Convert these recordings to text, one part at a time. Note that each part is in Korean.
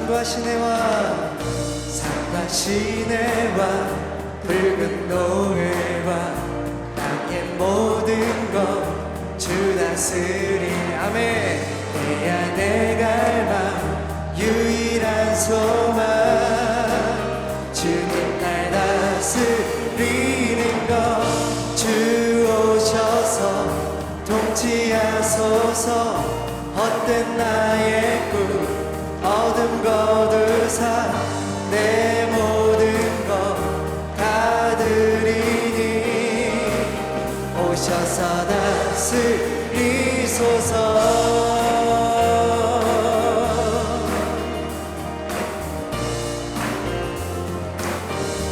산과 시내와 붉은 노을과 땅의 모든 것 주 다스리. 아멘. 내야 내 갈망 유일한 소망 주님 날 다스리는 것. 주 오셔서 통치하소서. 헛된 나의 꿈 어둠 거두사 내 모든 것 다 드리니 오셔서 다스리소서.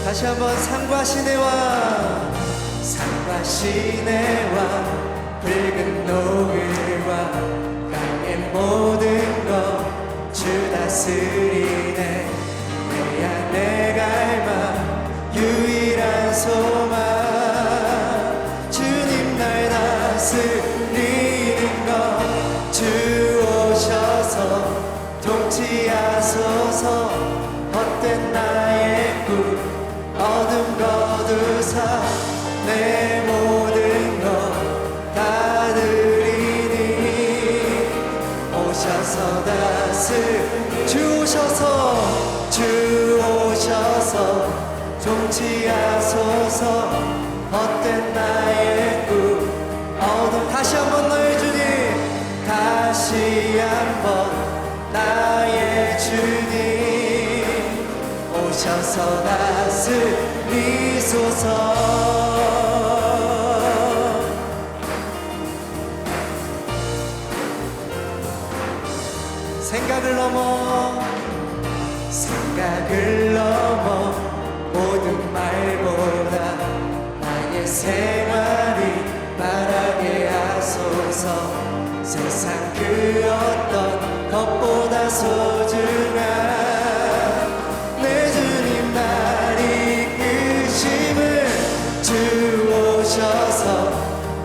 다시 한번 산과 시내와 붉은 노을과 땅의 모든 것 주 다스리네. 내야 내 갈망 유일한 소망 주님 날 다스리는 것. 주 오셔서 통치하소서. 헛된 나의 꿈 어둠 거두사 내 모든 것 다 드리니 오셔서 주 오셔서 통치하소서. 헛된 나의 꿈 어둠. 다시 한번 너의 주님, 다시 한번 나의 주님 오셔서 다스리소서. 생각을 넘어 모든 말보다 나의 생활이 바라게 하소서. 세상 그 어떤 것보다 소중한 내 주님 날 이끄심을 주 오셔서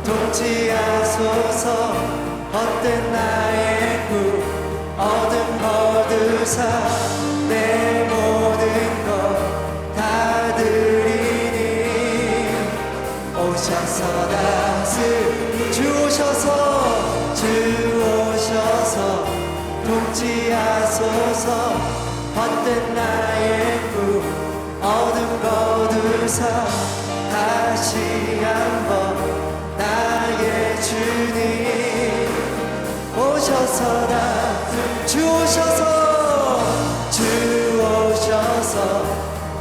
통치하소서. 헛된 나의 꿈 어둠 거두사 내 모든 것 다 드리니 오셔서 주 오셔서 통치하소서. 헛된 나의 꿈 어둠 거두사 다시 한번 나의 주님 오셔서 주 오셔서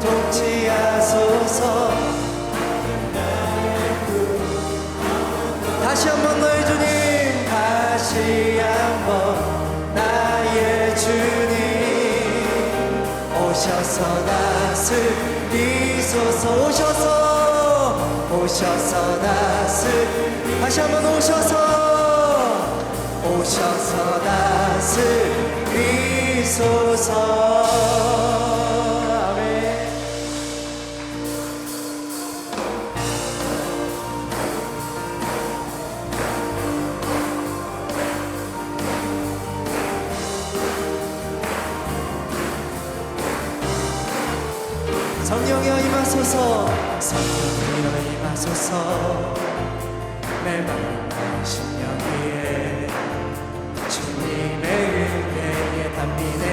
통치하소서. 다시 한번 너의 주님, 다시 한번 나의 주님 오셔서 다스리소서. 오셔서 다시 한번 오셔서 다스리소서. 아멘. 성령이여 임하소서. 성령이여 임하소서. 내 마음 심령 위에 주님의 은혜에 담비네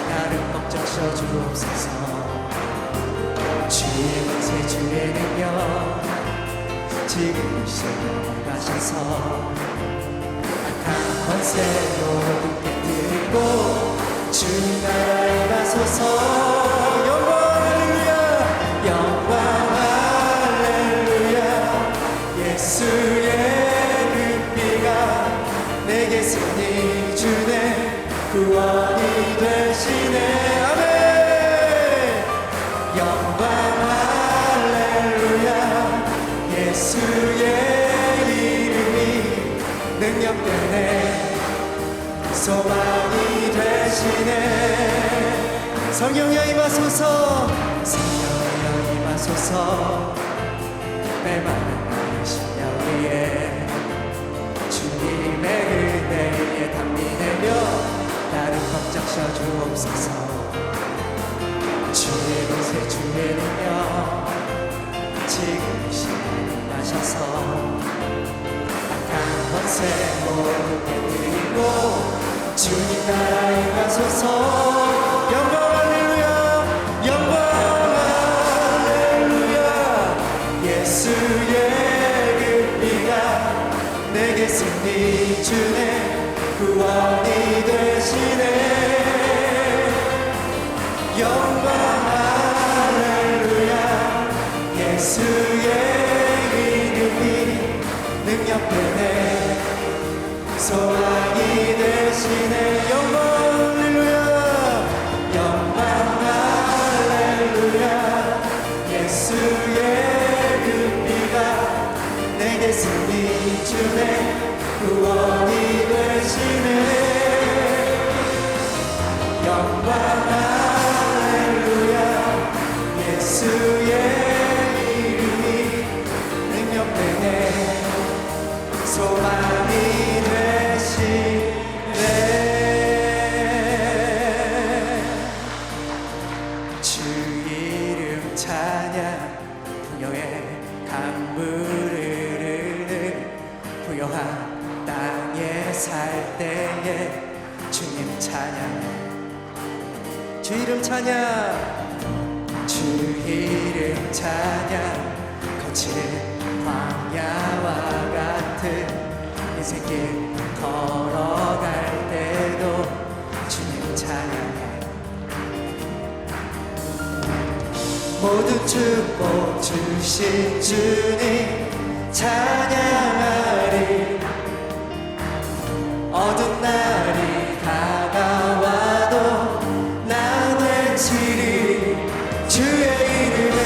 나를 벅적 셔주옵소서. 주의 권세 주의 능력 지금 이 시간 가셔서 악한 권세로 깨뜨리고 주님 나라 임하소서. 영광 할렐루야 영광 할렐루야. 예수의 눈비가 내게 승리 주네 구원이 되시네. 아멘. 영광 할렐루야. 예수의 이름이 능력되네 소망이 되시네. 성령여 임하소서. 성령여 임하소서. 메마른 나의 심령 위에 주님의 은혜에 담비내며 나를 벅적 셔주옵소서. 드리고 주님 나라 임하소서. 영광 할렐루야 영광 할렐루야. 예수의 그 피가 내게 승리 주네 구원이 되시네. 영광 할렐루야. 예수의 이름이 능력되네 소망이 되시네. 영광 할렐루야 영광 할렐루야. 예수의 그 피가 내게 승리 주네 구원이 되시네. 영광 할렐루야. 예수의 이름이 능력되네 소망이 되시네. 주 이름 찬양 부여의 강물을 흐르는 부여한 땅에 살 때에 주님 찬양 주 이름 찬양 주 이름 찬양 거친 광야와 같은 인생길 걸어갈 때도 주님 찬양해. 모든 축복 주신 주님 찬양하리. 어두운 날이 다가와도 난 외치리. 주의 이름을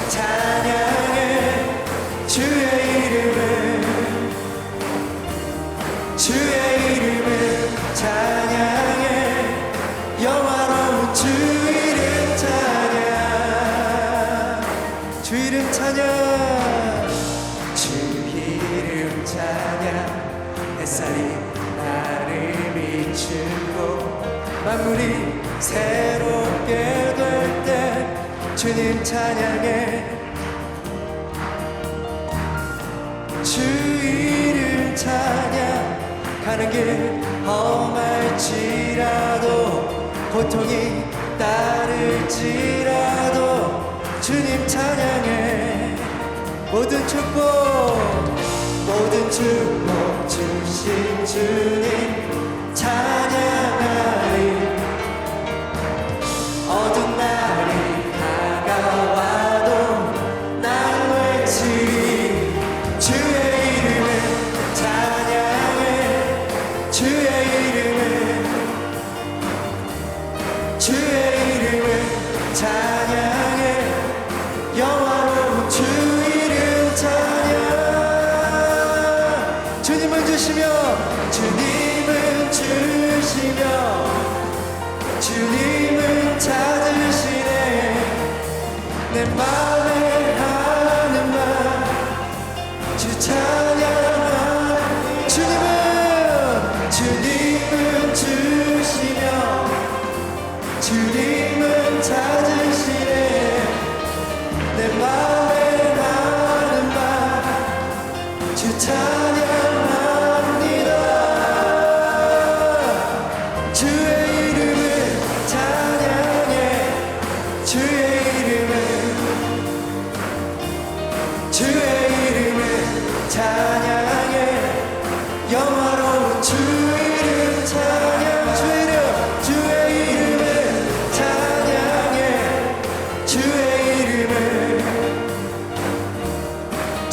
찬양해. 주의 이름을 찬양해. 영화로운 주 이름 찬양 주 이름 찬양 주 이름 찬양. 햇살이 나를 비추고 만물이 새롭게 될 때 주님 찬양해. 주 이름 찬양. 가는 길 험할지라도 고통이 따를지라도 주님 찬양해. 모든 축복 주신 주님 찬양하리. 어두운 날이 다가와도 난 외치리. 주의 이름을 찬양해. 주의 이름을 찬양해. 영화로운 주 이름 찬양. 주님은 주시며 주님은 찾으시네. 내 맘에 하는 말 주 찬양하리. 주님은 주시며 주님은 찾으시네. 내 맘에 하는 말 주 찬양합니다. 주의 이름을 찬양해. 주의 이름을 찬양해. 영화로운 주 이름 찬양. 주의 이름을 찬양해.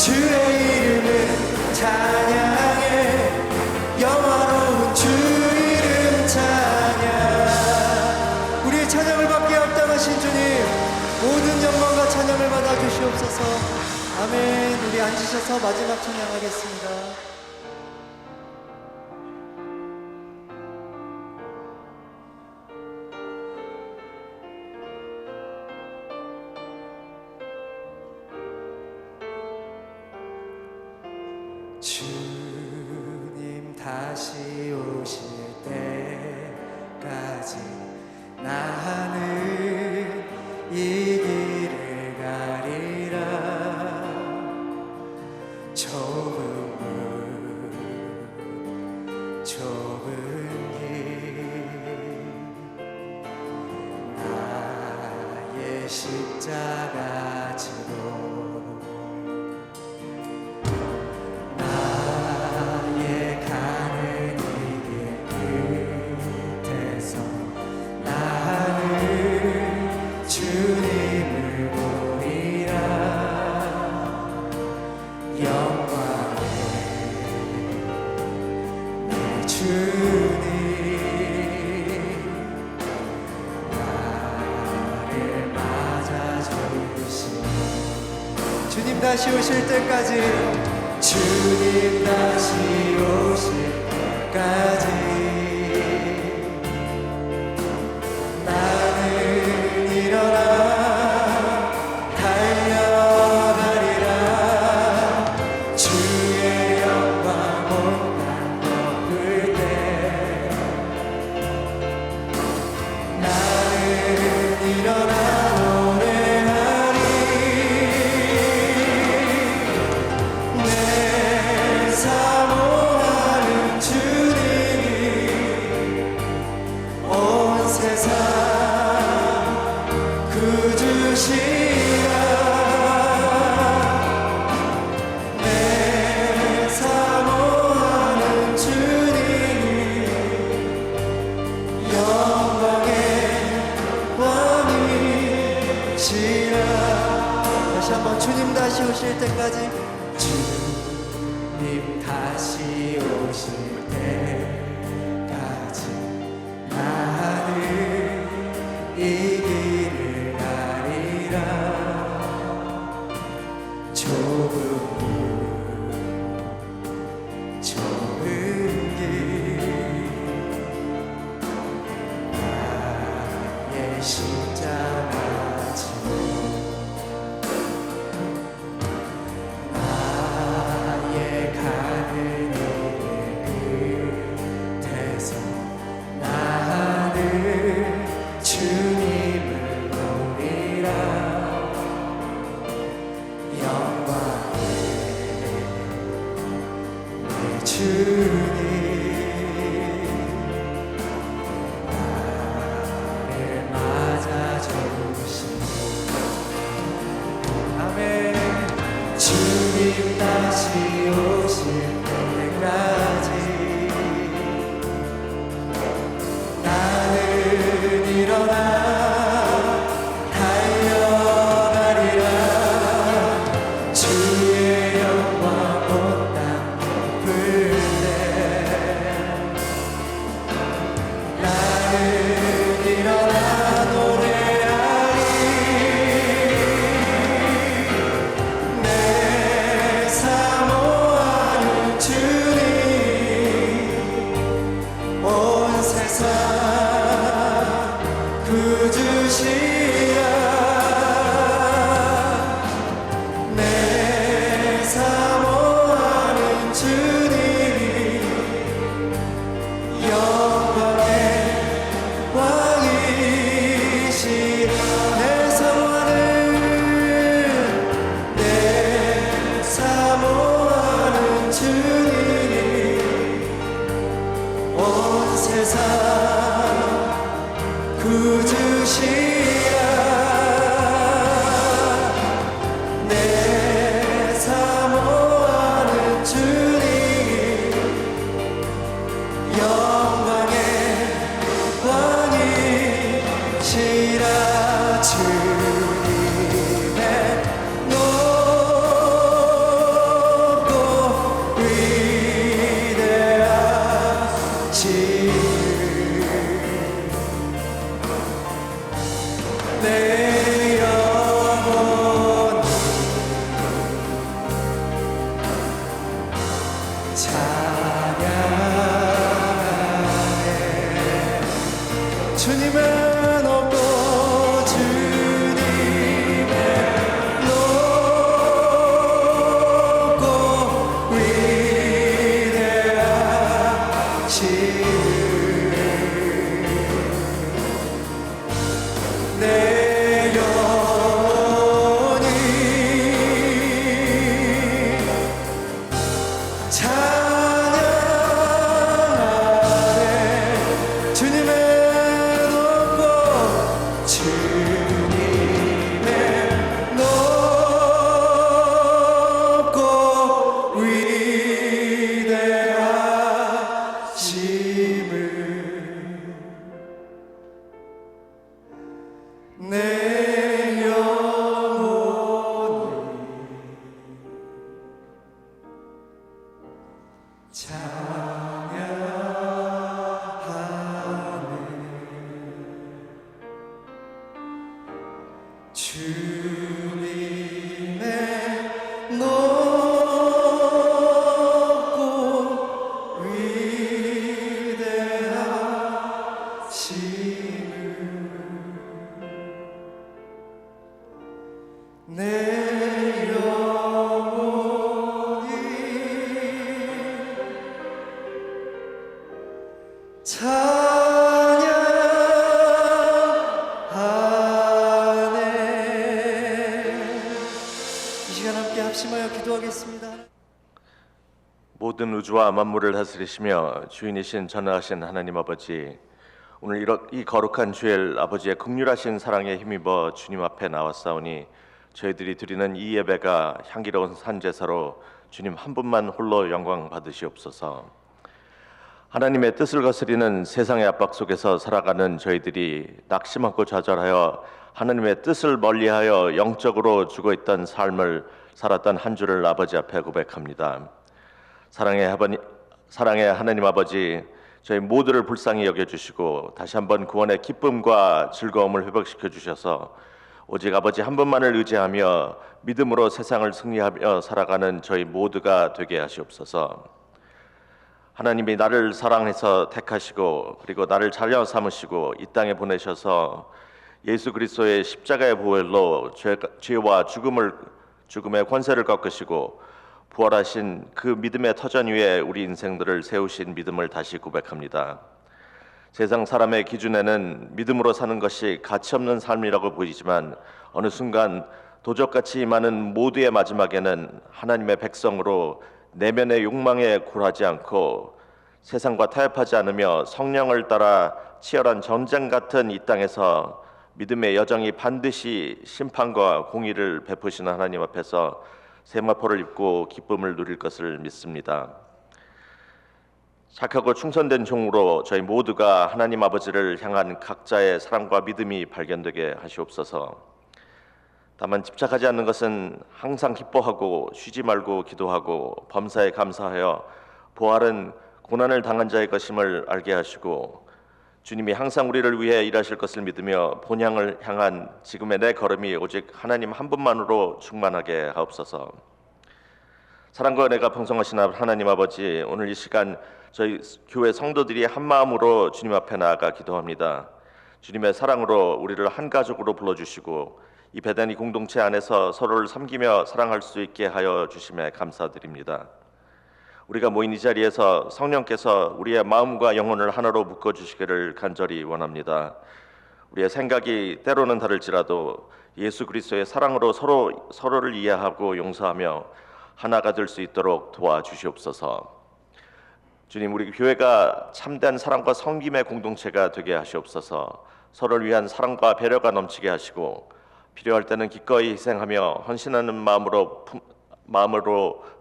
주의 이름을 찬양해. 영화로운 주 이름 찬양. 우리의 찬양을 받기에 합당하신 주님 모든 영광과 찬양을 받아 주시옵소서. 아멘. 우리 앉으셔서 마지막 찬양하겠습니다. 주님 다시 오실 때까지 나는 이 길을 가리라. 좁은 문 십자가 지고 나의 가는 이 길 끝에서 나는 주님을 보리라. 영광의 내 주님 주님 다시 오실 때까지, 주님 다시 오실 때까지 나는 일어나 달려가리라. 주의 영광 온 땅 덮을 때 나는 일어나 다시 한번 주님 다시 오실 때까지, 주님 다시 오실 때까지 나는 이 길을 가리라. 좁은 길 나의 십자가 지고 주님 다시 오실 때까지 나는 일어나 달려가리라. 주의 영광 온 땅 덮을 때 나는 일어나 주님의 높고 주님의 높고 위대하신 내 영혼이 찬양하네. 주님의 높고 주님의 높고 위대하심을 내 영혼이 합심하여 기도하겠습니다. 모든 우주와 만물을 다스리시며 주인이신 전능하신 하나님 아버지, 오늘 이 거룩한 주일 아버지의 긍휼하신 사랑에 힘입어 주님 앞에 나왔사오니 저희들이 드리는 이 예배가 향기로운 산제사로 주님 한 분만 홀로 영광 받으시옵소서. 하나님의 뜻을 거스리는 세상의 압박 속에서 살아가는 저희들이 낙심하고 좌절하여 하나님의 뜻을 멀리하여 영적으로 죽어있던 삶을 살았던 한 주를 아버지 앞에 고백합니다. 사랑의 하나님 아버지, 저희 모두를 불쌍히 여겨주시고 다시 한번 구원의 기쁨과 즐거움을 회복시켜 주셔서 오직 아버지 한 분만을 의지하며 믿음으로 세상을 승리하며 살아가는 저희 모두가 되게 하시옵소서. 하나님이 나를 사랑해서 택하시고 그리고 나를 자녀 삼으시고 이 땅에 보내셔서 예수 그리스도의 십자가의 보혈로 죄와 죽음의 권세를 꺾으시고 부활하신 그 믿음의 터전 위에 우리 인생들을 세우신 믿음을 다시 고백합니다. 세상 사람의 기준에는 믿음으로 사는 것이 가치없는 삶이라고 보이지만 어느 순간 도적같이 임하는 모두의 마지막에는 하나님의 백성으로 내면의 욕망에 굴하지 않고 세상과 타협하지 않으며 성령을 따라 치열한 전쟁 같은 이 땅에서 믿음의 여정이 반드시 심판과 공의를 베푸시는 하나님 앞에서 세마포를 입고 기쁨을 누릴 것을 믿습니다. 착하고 충성된 종으로 저희 모두가 하나님 아버지를 향한 각자의 사랑과 믿음이 발견되게 하시옵소서. 다만 집착하지 않는 것은 항상 기뻐하고 쉬지 말고 기도하고 범사에 감사하여 부활은 고난을 당한 자의 것임을 알게 하시고 주님이 항상 우리를 위해 일하실 것을 믿으며 본향을 향한 지금의 내 걸음이 오직 하나님 한 분만으로 충만하게 하옵소서. 사랑과 은혜가 풍성하신 하나님 아버지, 오늘 이 시간 저희 교회 성도들이 한 마음으로 주님 앞에 나아가 기도합니다. 주님의 사랑으로 우리를 한 가족으로 불러주시고 이 베다니 공동체 안에서 서로를 섬기며 사랑할 수 있게 하여 주심에 감사드립니다. 우리가 모인 이 자리에서 성령께서 우리의 마음과 영혼을 하나로 묶어주시기를 간절히 원합니다. 우리의 생각이 때로는 다를지라도 예수 그리스도의 사랑으로 서로를 이해하고 용서하며 하나가 될 수 있도록 도와주시옵소서. 주님, 우리 교회가 참된 사랑과 섬김의 공동체가 되게 하시옵소서. 서로를 위한 사랑과 배려가 넘치게 하시고 필요할 때는 기꺼이 희생하며 헌신하는 마음으로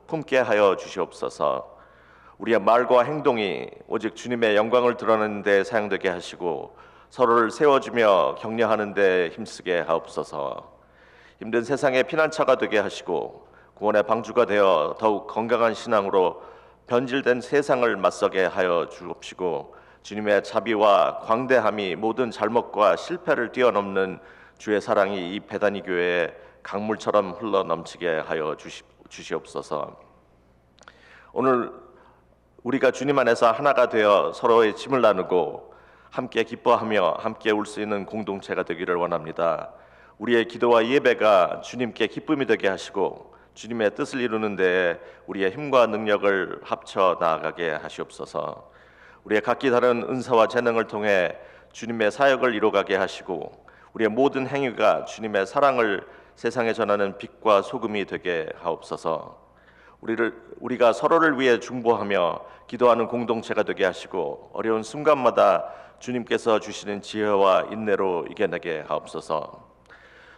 품게 하여 주시옵소서. 우리의 말과 행동이 오직 주님의 영광을 드러내는 데 사용되게 하시고 서로를 세워주며 격려하는 데 힘쓰게 하옵소서. 힘든 세상의 피난처가 되게 하시고 구원의 방주가 되어 더욱 건강한 신앙으로 변질된 세상을 맞서게 하여 주옵시고 주님의 자비와 광대함이 모든 잘못과 실패를 뛰어넘는 주의 사랑이 이 베다니 교회에 강물처럼 흘러 넘치게 하여 주시옵소서. 오늘 우리가 주님 안에서 하나가 되어 서로의 짐을 나누고 함께 기뻐하며 함께 울 수 있는 공동체가 되기를 원합니다. 우리의 기도와 예배가 주님께 기쁨이 되게 하시고 주님의 뜻을 이루는 데에 우리의 힘과 능력을 합쳐 나아가게 하시옵소서. 우리의 각기 다른 은사와 재능을 통해 주님의 사역을 이루어가게 하시고 우리의 모든 행위가 주님의 사랑을 세상에 전하는 빛과 소금이 되게 하옵소서. 우리가 서로를 위해 중보하며 기도하는 공동체가 되게 하시고 어려운 순간마다 주님께서 주시는 지혜와 인내로 이겨내게 하옵소서.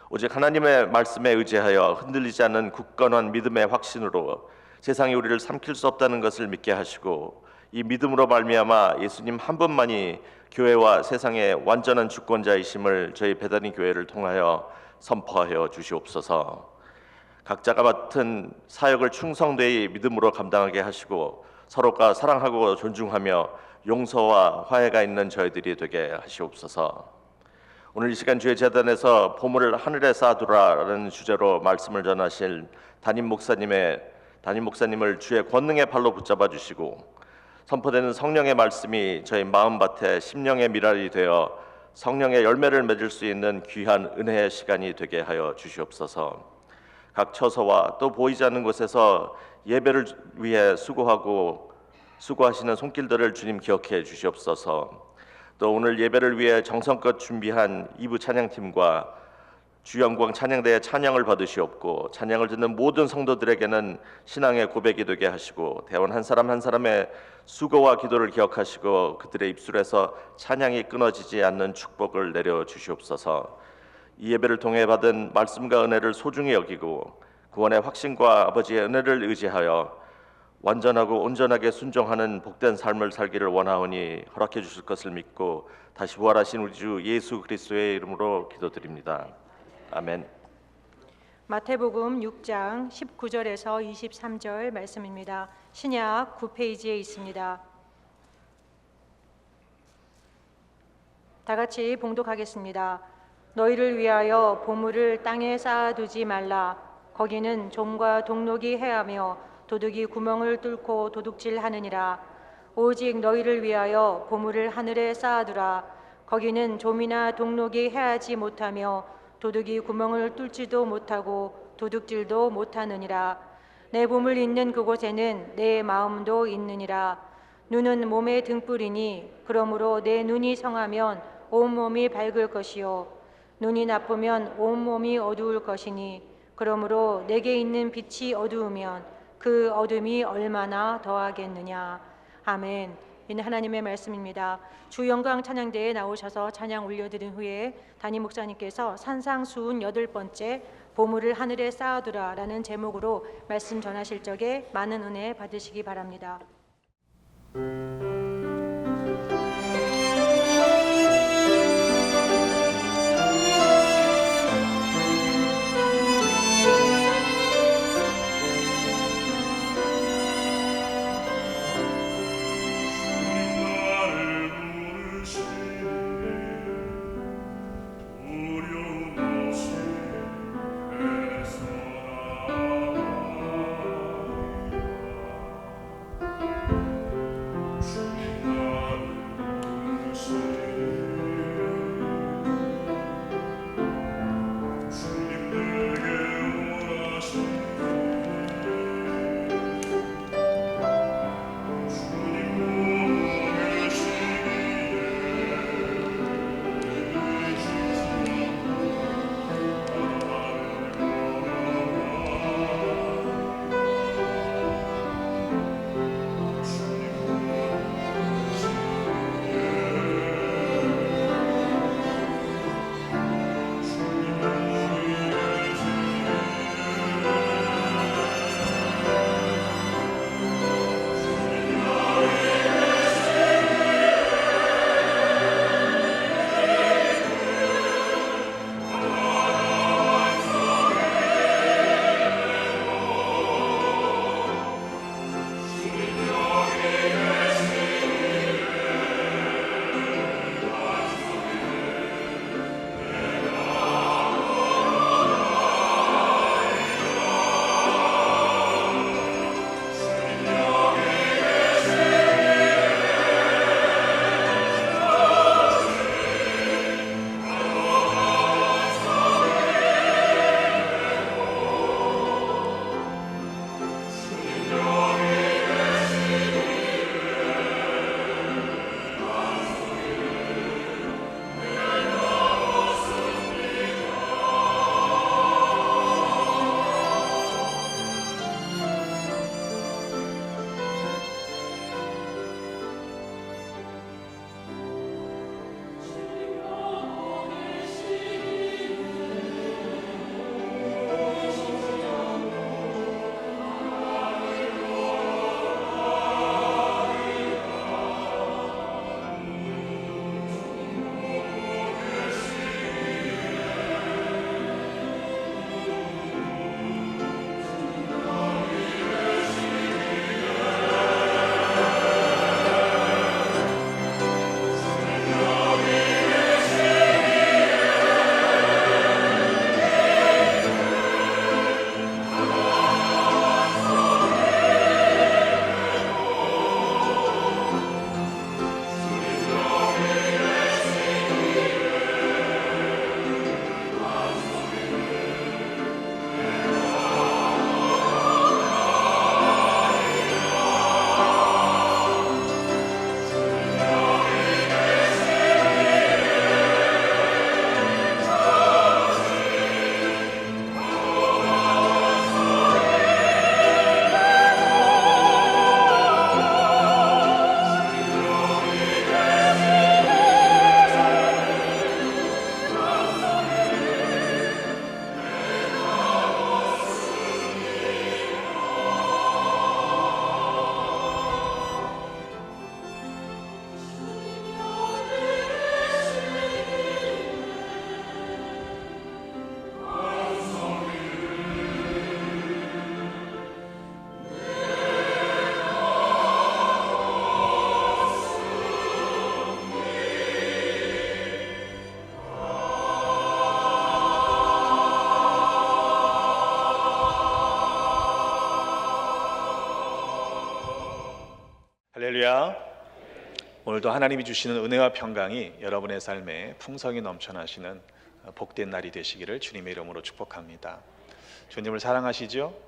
오직 하나님의 말씀에 의지하여 흔들리지 않는 굳건한 믿음의 확신으로 세상이 우리를 삼킬 수 없다는 것을 믿게 하시고 이 믿음으로 말미암아 예수님 한 분만이 교회와 세상의 완전한 주권자이심을 저희 베다니 교회를 통하여 선포하여 주시옵소서. 각자가 맡은 사역을 충성되이 믿음으로 감당하게 하시고 서로가 사랑하고 존중하며 용서와 화해가 있는 저희들이 되게 하시옵소서. 오늘 이 시간 주의 제단에서 보물을 하늘에 쌓아두라라는 주제로 말씀을 전하실 담임 목사님을 주의 권능의 팔로 붙잡아 주시고 선포되는 성령의 말씀이 저희 마음밭에 심령의 미랄이 되어 성령의 열매를 맺을 수 있는 귀한 은혜의 시간이 되게 하여 주시옵소서. 각 처소와 또 보이지 않는 곳에서 예배를 위해 수고하시는 손길들을 주님 기억해 주시옵소서. 또 오늘 예배를 위해 정성껏 준비한 2부 찬양팀과 주영광 찬양대의 찬양을 받으시옵고 찬양을 듣는 모든 성도들에게는 신앙의 고백이 되게 하시고 대원 한 사람 한 사람의 수고와 기도를 기억하시고 그들의 입술에서 찬양이 끊어지지 않는 축복을 내려 주시옵소서. 이 예배를 통해 받은 말씀과 은혜를 소중히 여기고 구원의 확신과 아버지의 은혜를 의지하여 완전하고 온전하게 순종하는 복된 삶을 살기를 원하오니 허락해 주실 것을 믿고 다시 부활하신 우리 주 예수 그리스도의 이름으로 기도드립니다. 아멘. 마태복음 6장 19절에서 23절 말씀입니다. 신약 9페이지에 있습니다. 다 같이 봉독하겠습니다. 너희를 위하여 보물을 땅에 쌓아두지 말라. 거기는 종과 동록이 해하며 도둑이 구멍을 뚫고 도둑질하느니라. 오직 너희를 위하여 보물을 하늘에 쌓아두라. 거기는 좀이나 동록이 해하지 못하며 도둑이 구멍을 뚫지도 못하고 도둑질도 못하느니라. 내 보물 있는 그곳에는 내 마음도 있느니라. 눈은 몸의 등불이니 그러므로 내 눈이 성하면 온몸이 밝을 것이요 눈이 나쁘면 온몸이 어두울 것이니 그러므로 내게 있는 빛이 어두우면 그 어둠이 얼마나 더하겠느냐. 아멘. 이는 하나님의 말씀입니다. 주 영광 찬양대에 나오셔서 찬양 올려드린 후에 담임 목사님께서 산상수훈 8번째 보물을 하늘에 쌓아두라 라는 제목으로 말씀 전하실 적에 많은 은혜 받으시기 바랍니다. 주 할렐루야. 오늘도 하나님이 주시는 은혜와 평강이 여러분의 삶에 풍성히 넘쳐나시는 복된 날이 되시기를 주님의 이름으로 축복합니다. 주님을 사랑하시죠?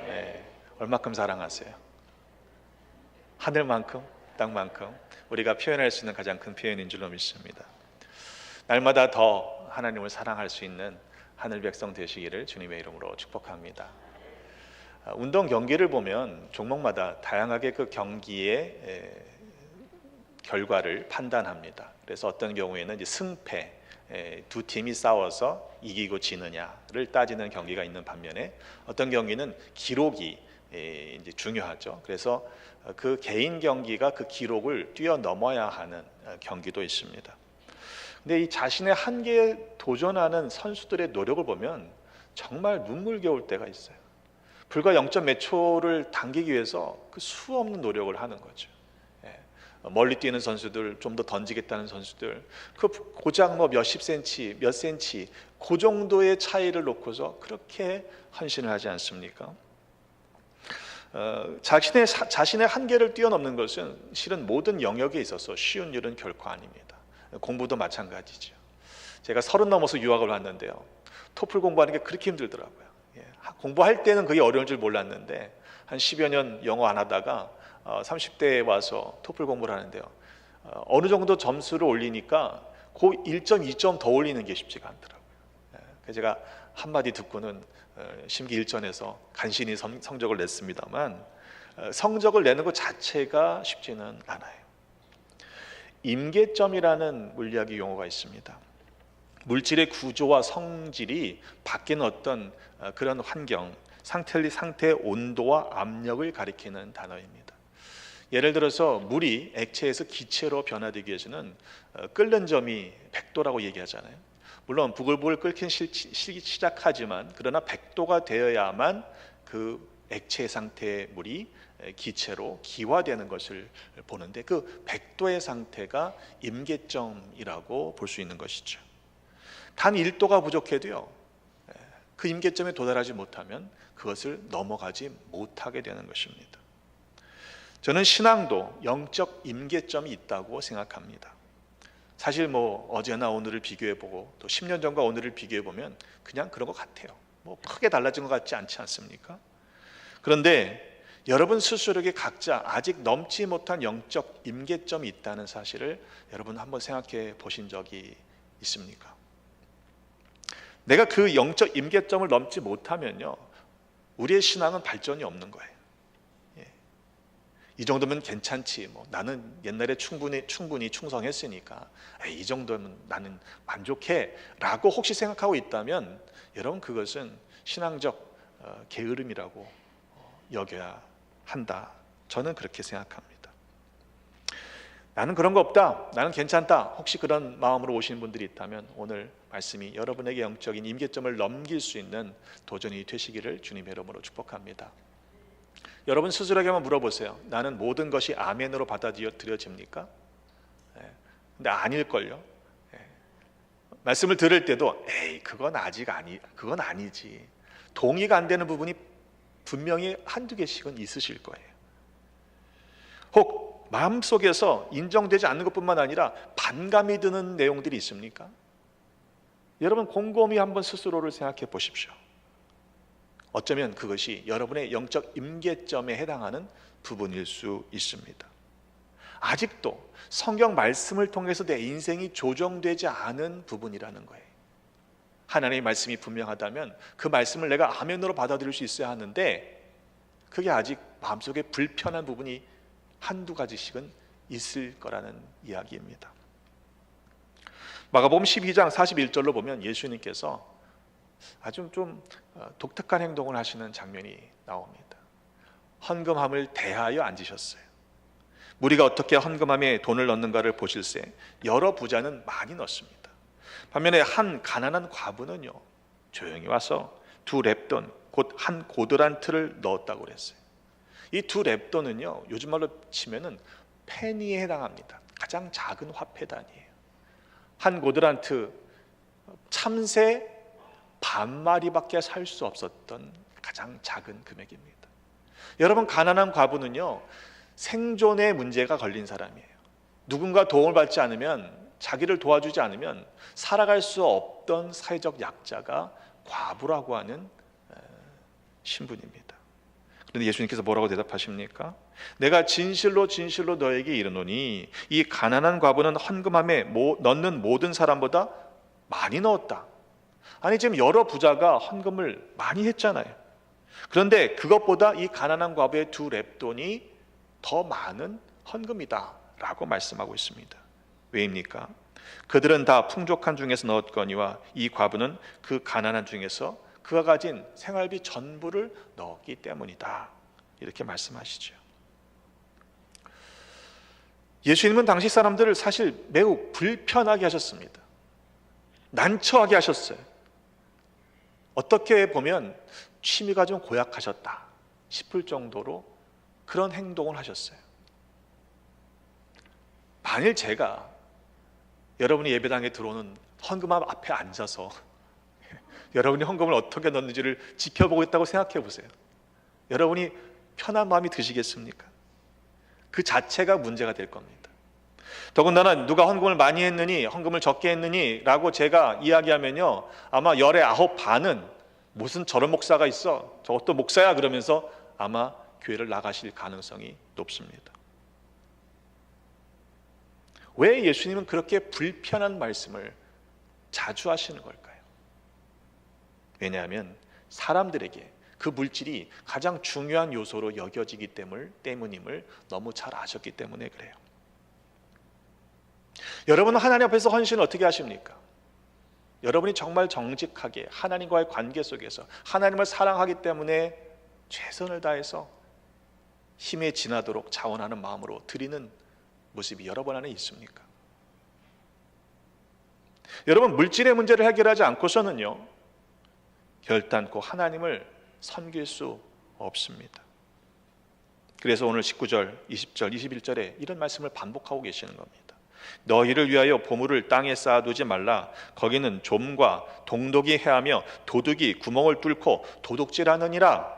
네. 얼마큼 사랑하세요? 하늘만큼, 땅만큼 우리가 표현할 수 있는 가장 큰 표현인 줄로 믿습니다. 날마다 더 하나님을 사랑할 수 있는 하늘 백성 되시기를 주님의 이름으로 축복합니다. 운동 경기를 보면 종목마다 다양하게 그 경기의 결과를 판단합니다. 그래서 어떤 경우에는 이제 승패, 두 팀이 싸워서 이기고 지느냐를 따지는 경기가 있는 반면에 어떤 경기는 기록이 이제 중요하죠. 그래서 그 개인 경기가 그 기록을 뛰어넘어야 하는 경기도 있습니다. 근데 이 자신의 한계에 도전하는 선수들의 노력을 보면 정말 눈물겨울 때가 있어요. 불과 0점 몇 초를 당기기 위해서 그 수없는 노력을 하는 거죠. 멀리 뛰는 선수들, 좀 더 던지겠다는 선수들, 그 고작 뭐 몇십 센치, 몇 센치 그 정도의 차이를 놓고서 그렇게 헌신을 하지 않습니까? 자신의 한계를 뛰어넘는 것은 실은 모든 영역에 있어서 쉬운 일은 결코 아닙니다. 공부도 마찬가지죠. 제가 30 넘어서 유학을 왔는데요, 토플 공부하는 게 그렇게 힘들더라고요. 공부할 때는 그게 어려운 줄 몰랐는데 한 10여 년 영어 안 하다가 30대에 와서 토플 공부를 하는데요, 어느 정도 점수를 올리니까 그 1점, 2점 더 올리는 게 쉽지가 않더라고요. 그래서 제가 한마디 듣고는 심기일전해서 간신히 성적을 냈습니다만 성적을 내는 것 자체가 쉽지는 않아요. 임계점이라는 물리학의 용어가 있습니다. 물질의 구조와 성질이 바뀌는 어떤 그런 환경, 상태의 온도와 압력을 가리키는 단어입니다. 예를 들어서 물이 액체에서 기체로 변화되기 위해서는 끓는 점이 100도라고 얘기하잖아요. 물론 부글부글 끓기 시작하지만 그러나 100도가 되어야만 그 액체 상태의 물이 기체로 기화되는 것을 보는데 그 100도의 상태가 임계점이라고 볼 수 있는 것이죠. 단 1도가 부족해도요, 그 임계점에 도달하지 못하면 그것을 넘어가지 못하게 되는 것입니다. 저는 신앙도 영적 임계점이 있다고 생각합니다. 사실 뭐 어제나 오늘을 비교해보고 또 10년 전과 오늘을 비교해보면 그냥 그런 것 같아요. 뭐 크게 달라진 것 같지 않지 않습니까? 그런데 여러분 스스로에게 각자 아직 넘지 못한 영적 임계점이 있다는 사실을 여러분 한번 생각해 보신 적이 있습니까? 내가 그 영적 임계점을 넘지 못하면요, 우리의 신앙은 발전이 없는 거예요. 이 정도면 괜찮지, 뭐 나는 옛날에 충분히 충성했으니까 이 정도면 나는 만족해 라고 혹시 생각하고 있다면 여러분 그것은 신앙적 게으름이라고 여겨야 한다. 저는 그렇게 생각합니다. 나는 그런 거 없다, 나는 괜찮다, 혹시 그런 마음으로 오시는 분들이 있다면 오늘 말씀이 여러분에게 영적인 임계점을 넘길 수 있는 도전이 되시기를 주님의 이름으로 축복합니다. 여러분 스스로에게 한번 물어보세요. 나는 모든 것이 아멘으로 받아들여집니까? 근데 아닐걸요. 말씀을 들을 때도 에이 그건 아니지, 동의가 안 되는 부분이 분명히 한두 개씩은 있으실 거예요. 혹 마음속에서 인정되지 않는 것뿐만 아니라 반감이 드는 내용들이 있습니까? 여러분 곰곰이 한번 스스로를 생각해 보십시오. 어쩌면 그것이 여러분의 영적 임계점에 해당하는 부분일 수 있습니다. 아직도 성경 말씀을 통해서 내 인생이 조정되지 않은 부분이라는 거예요. 하나님의 말씀이 분명하다면 그 말씀을 내가 아멘으로 받아들일 수 있어야 하는데 그게 아직 마음속에 불편한 부분이 한두 가지씩은 있을 거라는 이야기입니다. 마가복음 12장 41절로 보면 예수님께서 아주 좀 독특한 행동을 하시는 장면이 나옵니다. 헌금함을 대하여 앉으셨어요. 무리가 어떻게 헌금함에 돈을 넣는가를 보실새 여러 부자는 많이 넣습니다. 반면에 한 가난한 과부는요, 조용히 와서 2렙돈, 곧 한 고드란트를 넣었다고 그랬어요. 이 2렙돈은요, 요즘 말로 치면은 페니에 해당합니다. 가장 작은 화폐 단위예요. 한 고드란트, 참새 반마리밖에 살 수 없었던 가장 작은 금액입니다. 여러분 가난한 과부는요, 생존의 문제가 걸린 사람이에요. 누군가 도움을 받지 않으면, 자기를 도와주지 않으면 살아갈 수 없던 사회적 약자가 과부라고 하는 신분입니다. 그런데 예수님께서 뭐라고 대답하십니까? 내가 진실로 진실로 너에게 이르노니 이 가난한 과부는 헌금함에 넣는 모든 사람보다 많이 넣었다. 아니, 지금 여러 부자가 헌금을 많이 했잖아요. 그런데 그것보다 이 가난한 과부의 2렙돈이 더 많은 헌금이다 라고 말씀하고 있습니다. 왜입니까? 그들은 다 풍족한 중에서 넣었거니와 이 과부는 그 가난한 중에서 그가 가진 생활비 전부를 넣었기 때문이다. 이렇게 말씀하시죠. 예수님은 당시 사람들을 사실 매우 불편하게 하셨습니다. 난처하게 하셨어요. 어떻게 보면 취미가 좀 고약하셨다 싶을 정도로 그런 행동을 하셨어요. 만일 제가 여러분이 예배당에 들어오는 헌금함 앞에 앉아서 여러분이 헌금을 어떻게 넣는지를 지켜보겠다고 생각해 보세요. 여러분이 편한 마음이 드시겠습니까? 그 자체가 문제가 될 겁니다. 더군다나 누가 헌금을 많이 했느니 헌금을 적게 했느니 라고 제가 이야기하면요, 아마 10의 9반은 무슨 저런 목사가 있어, 저것도 목사야 그러면서 아마 교회를 나가실 가능성이 높습니다. 왜 예수님은 그렇게 불편한 말씀을 자주 하시는 걸까요? 왜냐하면 사람들에게 그 물질이 가장 중요한 요소로 여겨지기 때문임을 너무 잘 아셨기 때문에 그래요. 여러분은 하나님 앞에서 헌신을 어떻게 하십니까? 여러분이 정말 정직하게 하나님과의 관계 속에서 하나님을 사랑하기 때문에 최선을 다해서 힘에 지나도록 자원하는 마음으로 드리는 모습이 여러분 안에 있습니까? 여러분, 물질의 문제를 해결하지 않고서는요, 결단코 하나님을 섬길 수 없습니다. 그래서 오늘 19절, 20절, 21절에 이런 말씀을 반복하고 계시는 겁니다. 너희를 위하여 보물을 땅에 쌓아두지 말라. 거기는 좀과 동독이 해하며 도둑이 구멍을 뚫고 도둑질하느니라.